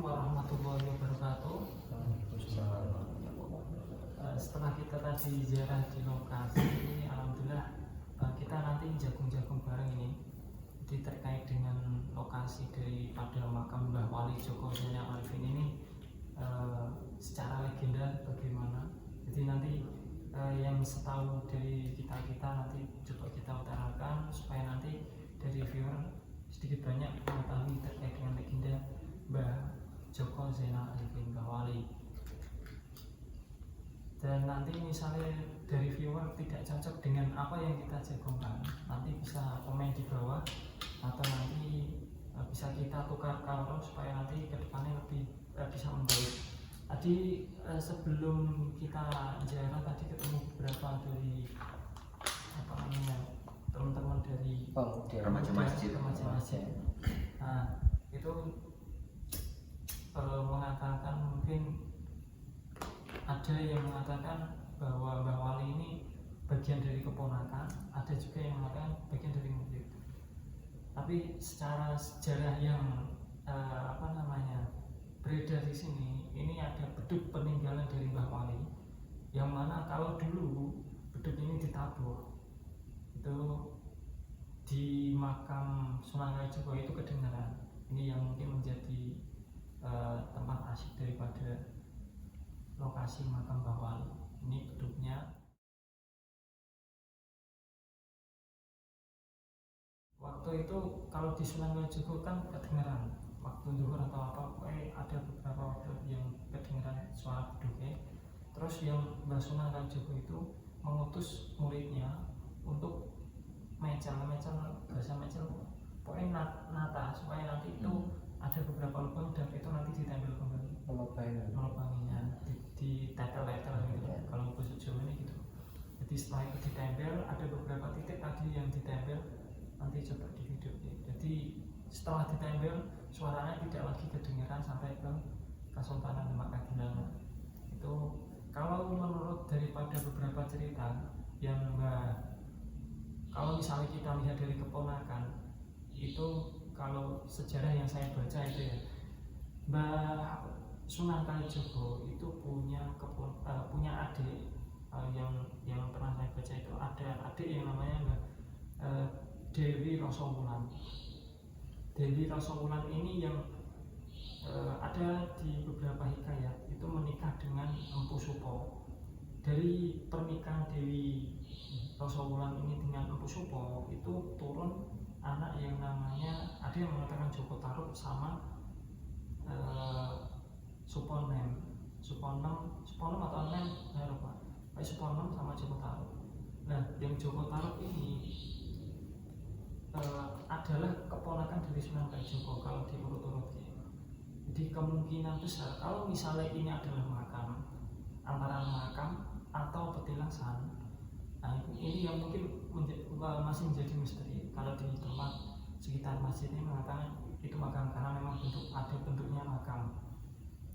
warahmatullahi wabarakatuh. Setelah kita tadi ziarah di lokasi ini, alhamdulillah kita nanti jagung-jagung bareng ini. Jadi terkait dengan lokasi daripada makam Mbah Wali Joko Zainal Arifin ini, secara legenda bagaimana. Jadi nanti yang setahu dari kita nanti coba kita utarakan supaya nanti dari viewer sedikit banyak mengetahui terkait dengan legenda Mbah Joko Zainal Arifin Mbah Wali. Dan nanti misalnya dari viewer tidak cocok dengan apa yang kita jagokan, nanti bisa komen di bawah atau nanti bisa kita tukar kalau supaya nanti kedepannya lebih bisa membaik. Tadi sebelum kita ziarah tadi ketemu beberapa dari teman-teman dari remaja masjid. Nah, itu mengatakan, mungkin ada yang mengatakan bahwa Mbah Wali ini bagian dari keponakan, ada juga yang mengatakan bagian dari murid. Tapi secara sejarah yang beredar di sini, ini ada beduk peninggalan dari Mbah Wali, yang mana kalau dulu beduk ini ditabuh, itu di makam Sunan Kalijogo itu kedengaran. Ini yang mungkin menjadi tempat asyik daripada lokasi makam Mbah Wali. Ini beduknya. Waktu itu kalau di Sunan Kalijogo kan kedengaran waktu zuhur atau apa, ada beberapa waktu yang kedengaran suara beduknya. Terus yang Mbah Sunan Kalijogo itu mengutus muridnya untuk mecel bahasa mecel, pokoknya nata supaya nanti itu ada beberapa lubang dan itu nanti ditempel kembali melubanginya di tetel-tetel gitu. Kalau bahasa Jawa ini gitu. Jadi setelah itu ditempel, ada beberapa titik tadi yang ditempel, nanti coba di video. Jadi setelah ditempel suaranya tidak lagi kedengaran sampai ke Kesultanan Demak Kadilangan. Itu kalau menurut daripada beberapa cerita yang kalau misalnya kita lihat dari keponakan itu, kalau sejarah yang saya baca itu ya, Mbah Sunan Kalijogo itu punya adik yang pernah saya baca itu, ada adik yang namanya Mbah Dewi Rasawulan. Dewi Rasawulan ini yang ada di beberapa hikayat itu menikah dengan Empu Supo. Dari pernikahan Dewi Rasawulan ini dengan Empu Supo itu turun anak yang namanya, ada yang mengatakan Joko Tarub sama Suponem atau Nem, saya lupa. Suponem sama Joko Tarub. Nah, yang Joko Tarub ini adalah keponakan dari Sunan Kalijogo kalau diurut-urut. Jadi kemungkinan besar kalau misalnya ini adalah makam, antara makam atau petilasan. Nah, ini yang mungkin masih menjadi misteri. Kalau di tempat sekitar masjid ini mengatakan itu makam karena memang ada bentuknya makam.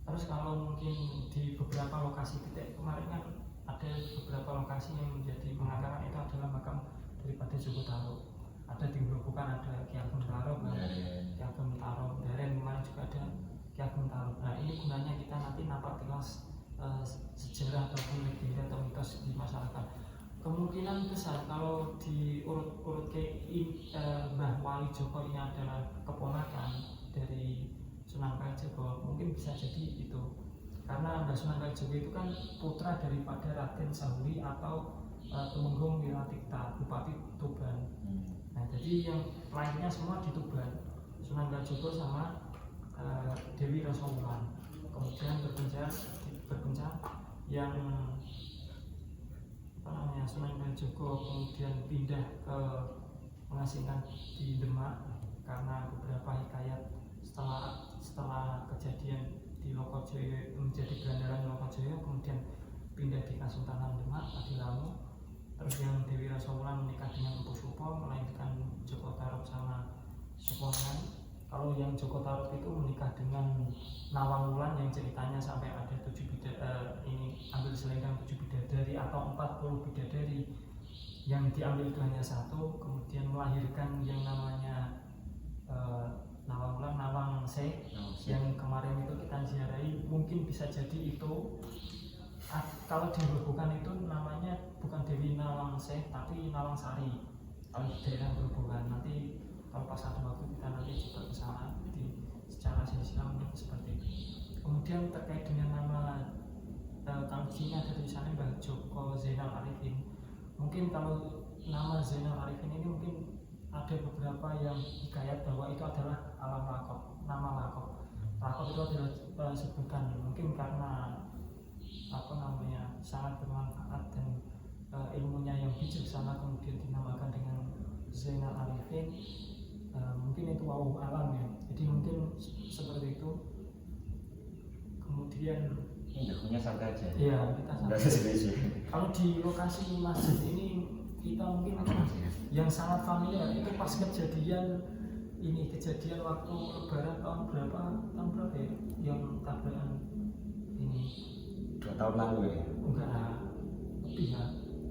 Terus kalau mungkin di beberapa lokasi titik kemarin kan ada beberapa lokasi yang menjadi mengatakan itu adalah makam daripada Joko Tarub. Ada di Grobogan ada Ki Ageng Tarub, Ki Ageng Tarub, Daren kemarin juga ada Ki Ageng Tarub. Nah, ini gunanya kita nanti nampak tilas sejarah ataupun legenda atau mitos di masyarakat. Kemungkinan besar kalau diurut-urut ke Mbah Wali Joko ini adalah keponakan dari Sunan Kalijogo, mungkin bisa jadi itu. Karena Mbah Sunan Kalijogo itu kan putra daripada Raden Sahuri atau Tumenggung Wiratikta, Bupati Tuban. Nah, jadi yang lainnya semua di Tuban, Sunan Kalijogo sama Dewi Rasawulan. Kemudian berpencar yang Sunan Kalijogo kemudian pindah ke mengasingkan di Demak karena beberapa hikayat setelah kejadian di Lokojoyo menjadi berandalan Lokojoyo, kemudian pindah di Kesultanan Demak Adilangu. Terus yang Dewi Rasawulan menikah dengan Empu Supo, melahirkan Joko Tarub sama Suponem. Kalau yang Joko Tarub itu menikah dengan Nawang Wulan yang ceritanya sampai ada 7 bidadari, ini ambil selendang 7 bidadari atau 40 bidadari, yang diambil itu hanya satu, kemudian melahirkan yang namanya Nawang Wulan, Nawang Seh yang kemarin itu kita ziarahi, mungkin bisa jadi itu kalau di Grobogan itu namanya bukan Dewi Nawang Seh tapi Nawang Sari. Kalau di daerah Grobogan nanti kalau pas ada waktu kita nanti coba ke sana, jadi secara silsilah mungkin seperti itu. Kemudian terkait dengan nama kalau di sini ada tulisannya Mbah Joko Zainal Arifin. Mungkin kalau nama Zainal Arifin ini mungkin ada beberapa yang hikayat bahwa itu adalah alam lakop, nama lakop. Lakop itu adalah sebutan, mungkin karena sangat bermanfaat dan ilmunya yang bijaksana kemudian dinamakan dengan Zainal Arifin. Mungkin itu wau alam ya, jadi mungkin seperti itu. Kemudian infonya santai aja. Iya, kita santai. Kalau di lokasi masjid ini kita mungkin yang sangat familiar itu pas kejadian waktu lebaran tahun berapa ya yang tabrakan ini 2 tahun lalu ya? Enggak,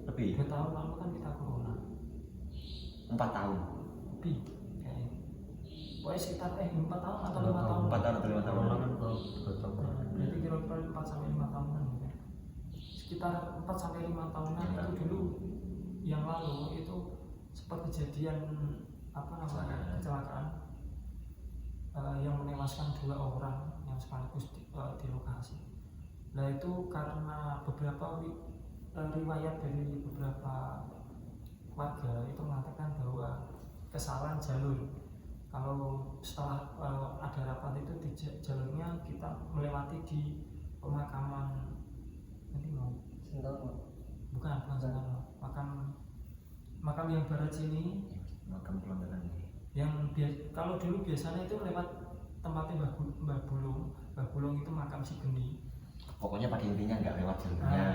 lebih 2 tahun lalu kan kita corona 4 tahun lebih kayaknya, pokoknya sekitar 4 tahun atau 5 tahun 4 tahun atau 5 tahun berarti kira-kira 4-5 tahunan ya. Sekitar 4-5 tahunan itu dulu yang lalu itu sempat kejadian kecelakaan yang menewaskan 2 orang yang sekaligus di lokasi. Nah itu karena beberapa riwayat dari beberapa warga itu mengatakan bahwa kesalahan jalur. Kalau setelah ada rapat itu di jalurnya kita melewati di pemakaman bukan makam yang barat sini, makam pelanggaran yang kalau dulu biasanya itu lewat tempatnya Mbah Bulung itu makam si Geni. Pokoknya pada intinya nggak lewat jalurnya.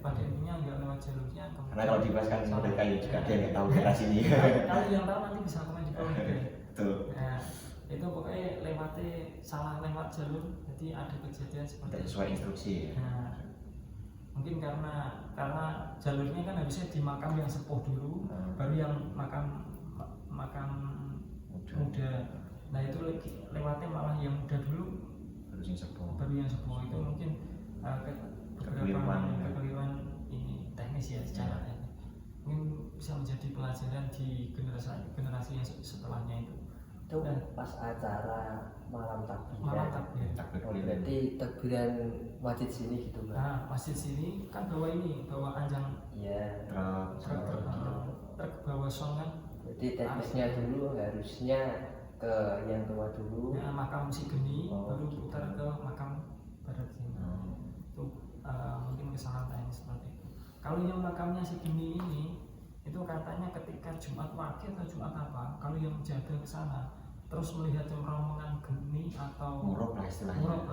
Pada intinya nggak lewat jalurnya. Karena kalau dibahas kan model kayu juga dia nggak tahu daerah sini. Kalau yang tahu nanti bisa komen di bawah. Betul. Nah, itu pokoknya salah lewat jalur, jadi ada kejadian seperti itu. Sesuai instruksi ya. Nah, mungkin karena jalurnya kan harusnya di makam yang sepuh dulu, baru yang makam muda. Nah itu lewatnya malah yang muda dulu, baru yang sepuh itu mungkin kekeliruan ini teknis ya secara teknis. Mungkin bisa menjadi pelajaran di generasi yang setelahnya itu. Itu pas acara malam takbir. Oh, berarti takbiran masjid sini gitu kan? Nah, masjid sini kan bawa anjang. Iya. Truk bawa song kan. Berarti teknisnya dulu harusnya ke yang tua dulu. Ya, makam si Geni baru putar ke makam barat sini. Itu mungkin kesalahan teknis seperti itu. Kalau yang makamnya si Geni ini itu katanya ketika Jumat Wage atau Jumat apa, kalau yang jaga ke sana terus melihat rombongan Geni atau murok lah istilahnya,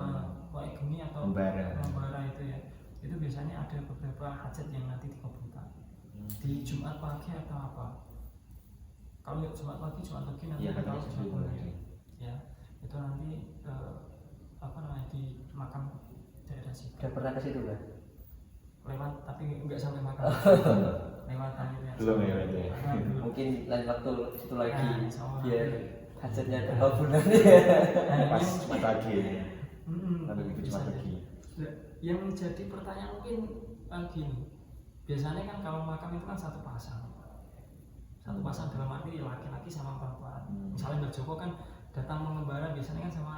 Geni atau membara itu ya, itu biasanya ada beberapa hajat yang nanti dikabulkan di Jumat Wage atau apa. Kalau Jumat Wage nanti ya, kalau ya itu nanti di makam daerah situ. Udah pernah ke situ kan? Lewat tapi enggak sampai makam. Lewat aja ya. Belum ya itu ya. Mungkin lain waktu situ lagi biar hajatnya Nah. terkabulkan. Pas Jumat lagi. Lalu itu Jumat lagi. Yang menjadi pertanyaan mungkin gini. Biasanya kan kalau makam itu kan satu pasang dalam arti laki-laki sama perempuan. Misalnya Mbak Joko kan datang mengembara biasanya kan sama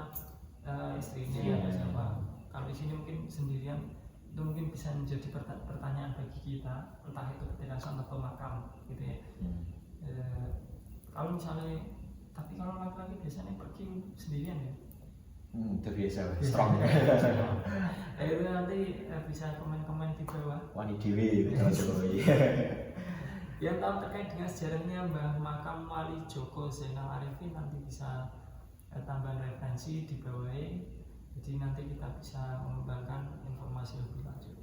istrinya atau siapa. Kalau di sini mungkin sendirian, itu mungkin bisa menjadi pertanyaan bagi kita, entah itu petilasan atau makam gitu ya. Kalau misalnya, tapi kalau laki-laki biasanya pergi sendirian ya. Itu biasa, strong. Itu nanti bisa komen-komen di bawah. Wani Dewi itu Jokowi. Yang tahu terkait dengan sejarahnya Mbah Makam Wali Joko Zainal Arifin nanti bisa tambahan referensi di bawah. Jadi nanti kita bisa mengembangkan informasi lebih lanjut.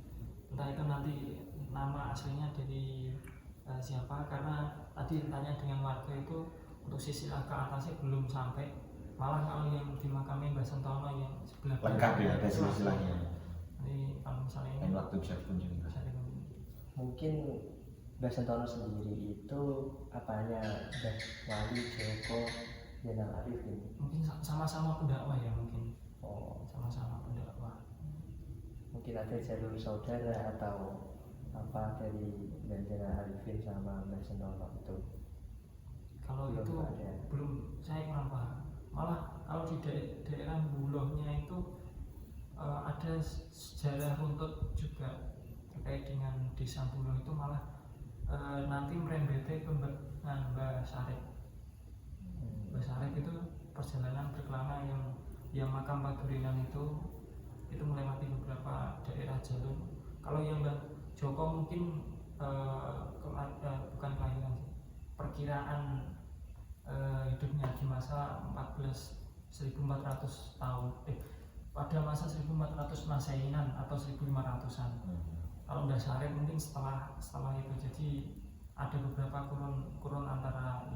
Entah itu nanti nama aslinya dari siapa, karena tadi tanya dengan warga itu untuk silsilah ke atasnya belum sampai. Malah kalau yang di makamnya Mbah Sentono yang sebelah lengkap ya, ada silsilahnya. Jadi kalau misalnya ini waktu bisa dikunjungi. Mungkin Mbah Sentono sendiri itu apanya Mbah Wali Joko Zainal Arifin. Mungkin sama-sama pendakwah ya mungkin. Oh, Sama-sama pendakwah. mungkin ada jalur saudara atau apa dari Mbak Zainal Arifin sama Mbak Sentono itu. Kalau Belum itu ada. belum, saya kurang paham. Malah kalau di daerah Bulohnya itu ada sejarah runtut juga terkait dengan desa Buloh itu, malah nanti merembetnya ke Mbak Sarip. Mbak Sarip itu perjalanan berkelana yang makam Padurinan itu melewati beberapa daerah jalur. Kalau yang Mbak Joko mungkin bukan kelahiran sih, perkiraan hidupnya di masa 1400 tahun, pada masa 1400 Masainan atau 1500-an. Kalau Mbak Sarip mungkin setelah itu, jadi ada beberapa kurun antara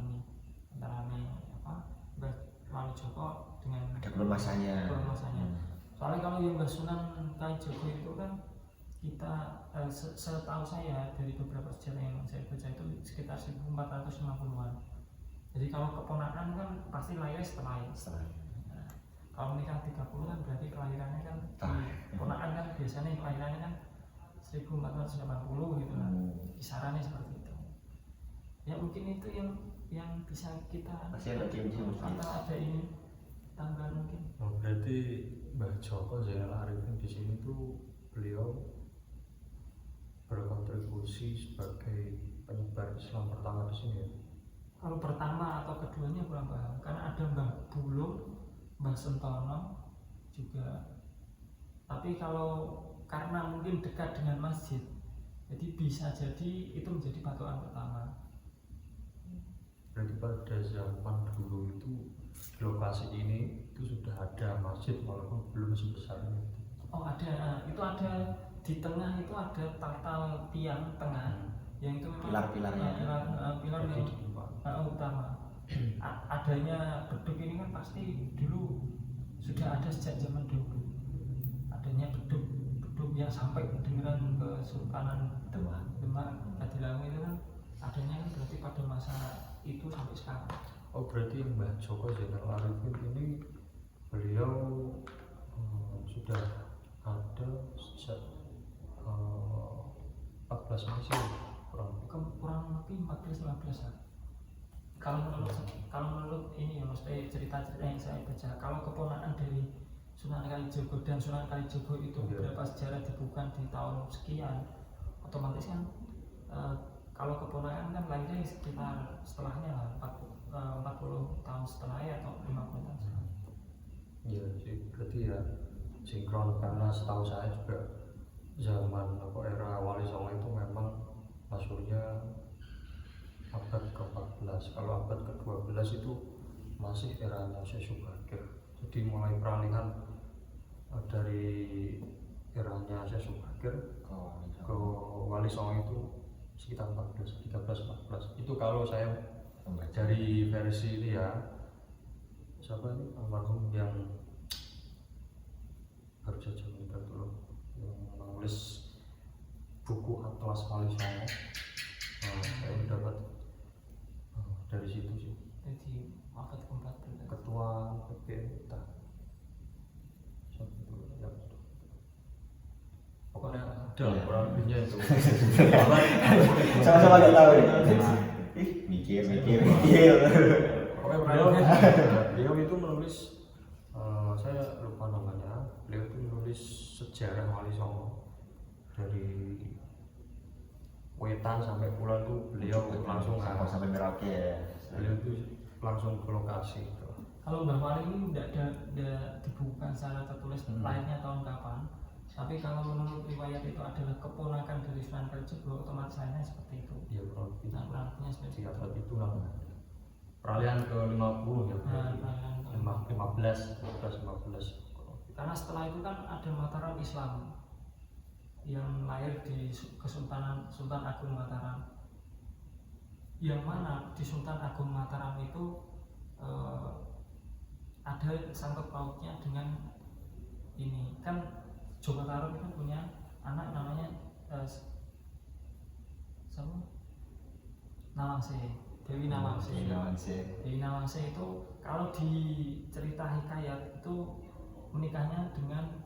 Mbak Wali Joko dengan Ada kurun masanya. Soalnya kalau yang Mbak Sunan Kalijogo itu kan kita setahu saya dari beberapa sejarah yang saya baca itu sekitar 1450-an. Jadi kalau keponakan kan pasti lahirnya setelah. Nah, kalau nikah 30 kan berarti kelahirannya kan keponakan kan biasanya kelahirannya kan 1480 gitu kan. Kisarannya seperti itu. Ya mungkin itu yang bisa kita Masih ada ada ini tambahan mungkin. Oh, berarti Mbah Joko Zainal Arifin di sini tuh beliau berkontribusi sebagai penyebar Islam pertama di sini ya. Kalau pertama atau keduanya kurang paham, karena ada Mbah Bulung, Mbah Sentono juga. Tapi kalau karena mungkin dekat dengan masjid, jadi bisa jadi itu menjadi patokan pertama. Berarti pada zaman dulu itu di lokasi ini itu sudah ada masjid walaupun belum sebesar ini. Oh ada, itu ada di tengah itu ada tatal tiang tengah yang itu memang Pilar-pilarnya. pilar Jadi yang di depan. utama. Adanya beduk ini kan pasti dulu sudah ada sejak zaman dulu. Adanya beduk yang sampai kedengeran ke Sultanan Demak Kadilangu itu kan adanya kan berarti pada masa itu sampai sekarang. Oh, berarti Mbah Joko Zainal Arifin ini beliau sudah ada sejak 14 Masehi kurang lebih 14-15 an. Kalau menurut ini ya, maksudnya cerita-cerita yang saya baca, kalau keponakan dari Sunan Kalijogo dan Sunan Kalijogo itu beberapa sejarah dibuka di tahun sekian, otomatis kan kalau keponakan kan lahirnya sekitar setelahnya lah 40 tahun setelahnya atau 50 tahun setelahnya. Iya sih, berarti ya sinkron, karena setahu saya juga zaman era Wali Songo itu memang maksudnya abad ke-14. Kalau abad ke-12 itu masih eranya Syekh Subakir. Jadi mulai peralihan dari eranya Syekh Subakir ke Wali Songo itu sekitar 13-14. Itu kalau saya dari versi ini ya, siapa ini almarhum yang baru saja meninggal dulu, yang menulis buku Atlas Wali Songo. Saya dapat dari situ sih. Jadi abad ke-14. Ketua PPMK ya. Pokoknya ada lah kurang lebihnya itu. Sama-sama nggak tahu ya. Mikir. Pokoknya beliau itu menulis, saya lupa namanya. Beliau itu menulis sejarah Wali Songo dari Wetan sampai Kulon itu beliau langsung sampai Merauke ya. beliau itu langsung ke lokasi. Kalau Mbah Wali ini tidak dibukukan secara tertulis lahirnya tahun kapan. Tapi kalau menurut riwayat itu adalah keponakan dari Sunan Kalijogo, otomatis lahirnya seperti itu. Ya kurang lebih. Nah, kurang lebihnya seperti Jika itu. saat itu lah peralihan ke 50 ya, Nah, 15. karena setelah itu kan ada Mataram Islam yang lahir di Kesultanan Sultan Agung Mataram, yang mana di Sultan Agung Mataram itu ada sangkut pautnya dengan ini kan. Joko Tarub itu punya anak namanya siapa? Nawangse. Dewi Nawangsi. Dewi Nawangsi itu kalau di cerita hikayat itu menikahnya dengan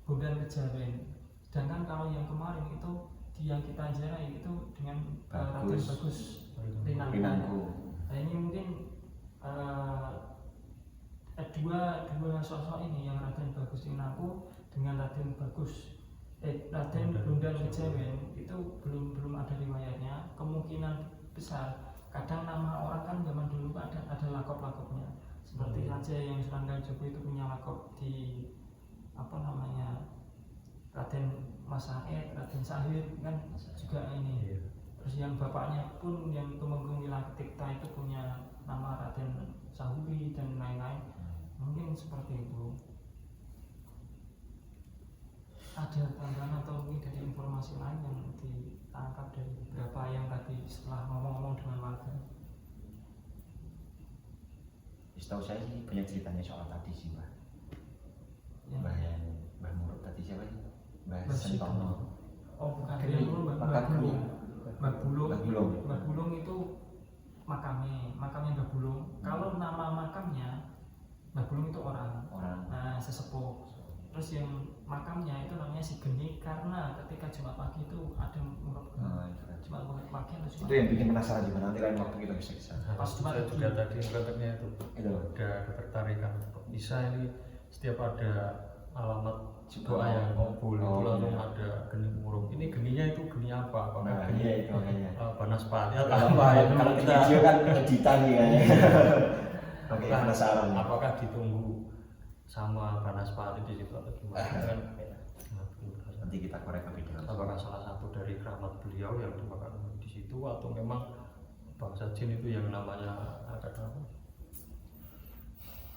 Bondan Kejawen. Sedangkan kalau yang kemarin itu yang kita ziarahi itu dengan Raden Bagus Rinangku. Nah ini mungkin dua sosok ini yang Raden Bagus Rinangku dengan Raden Bondan Kejawen itu belum ada riwayatnya. Kemungkinan besar kadang nama orang kan zaman dulu ada lakop-lakopnya. Seperti raja yang Sunan Kalijogo itu punya lakop di apa namanya Raden Mas Said, Raden Sahir kan juga ini. Terus yang bapaknya pun yang Tumenggung Wilatikta itu punya nama Raden Sahuri dan lain-lain. Mungkin seperti itu. Ada tambahan atau mungkin dari informasi lain yang ditangkap dari beberapa yang tadi setelah ngomong-ngomong dengan warga? Setahu saya sih banyak ceritanya soal tadi sih Mbak. Ya. Mbah Muruk tadi siapa sih? Mbah Mbah Sentono. Oh bukan dia dulu Mbah Bulung. Mbah Bulung itu makamnya Mbah Bulung. Kalau nama makamnya Mbah Bulung itu orang. Nah sesepuh. Terus yang makamnya itu namanya Si Geni karena ketika Jumat pagi itu ada muruk. Jumat pagi atau Jumat. Itu yang bikin penasaran juga, nanti lain waktu kita bisa kesana. Pas Saya juga tadi mengatakannya itu ada ketertarikan. Bisa ini setiap ada alamat doa yang ngumpul itu langsung ada geni murung. Ini geninya itu geni apa? Apakah geni Iya itu makanya. Banaspati atau Kalau apa? Itu kalau di kita video kan editan ya. Oke, penasaran. apakah ditunggu sama Banaspati di situ atau gimana kan? Nanti kita korek lebih dalam. Apakah salah satu dari keramat beliau yang dimakan di situ atau memang bangsa jin itu yang namanya ada apa?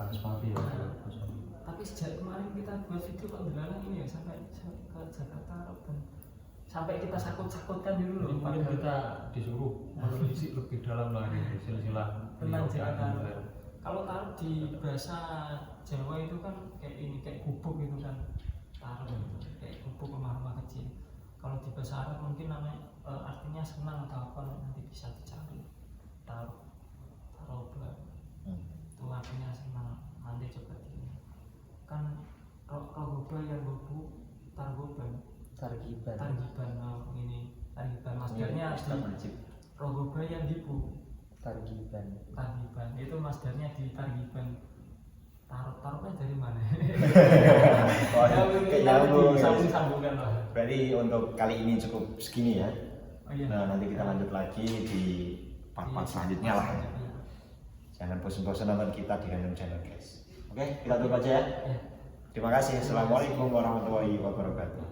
Banaspati ya. Tapi sejak kemarin kita buat video kok dilarang ini ya sampai ke Jakarta dan sampai kita sakut-sakutkan dulu loh. Mungkin kita disuruh menelisik lebih dalam lagi silsilah Tentang Jakarta. Kalau taruh di bahasa Jawa itu kan kayak ini kayak gubuk gitu kan, taruh kayak gubuk rumah-rumah kecil. Kalau di bahasa Arab mungkin namanya artinya senang atau apa nanti bisa dicari. Taruh itu artinya senang, nanti coba di kan rogoba yang gobu targoban targiban ini targiban masdarnya di rogoba yang dibu targiban itu masdarnya di targiban. Taruhnya dari mana? Sambungkan lah. Berarti untuk kali ini cukup segini ya. Oh, iya. Nah nanti kita lanjut lagi di part-part selanjutnya lah. Jangan bosan-bosan nonton kita di Random Channel guys. Oke, kita tutup aja ya. Terima kasih. Assalamualaikum warahmatullahi wabarakatuh.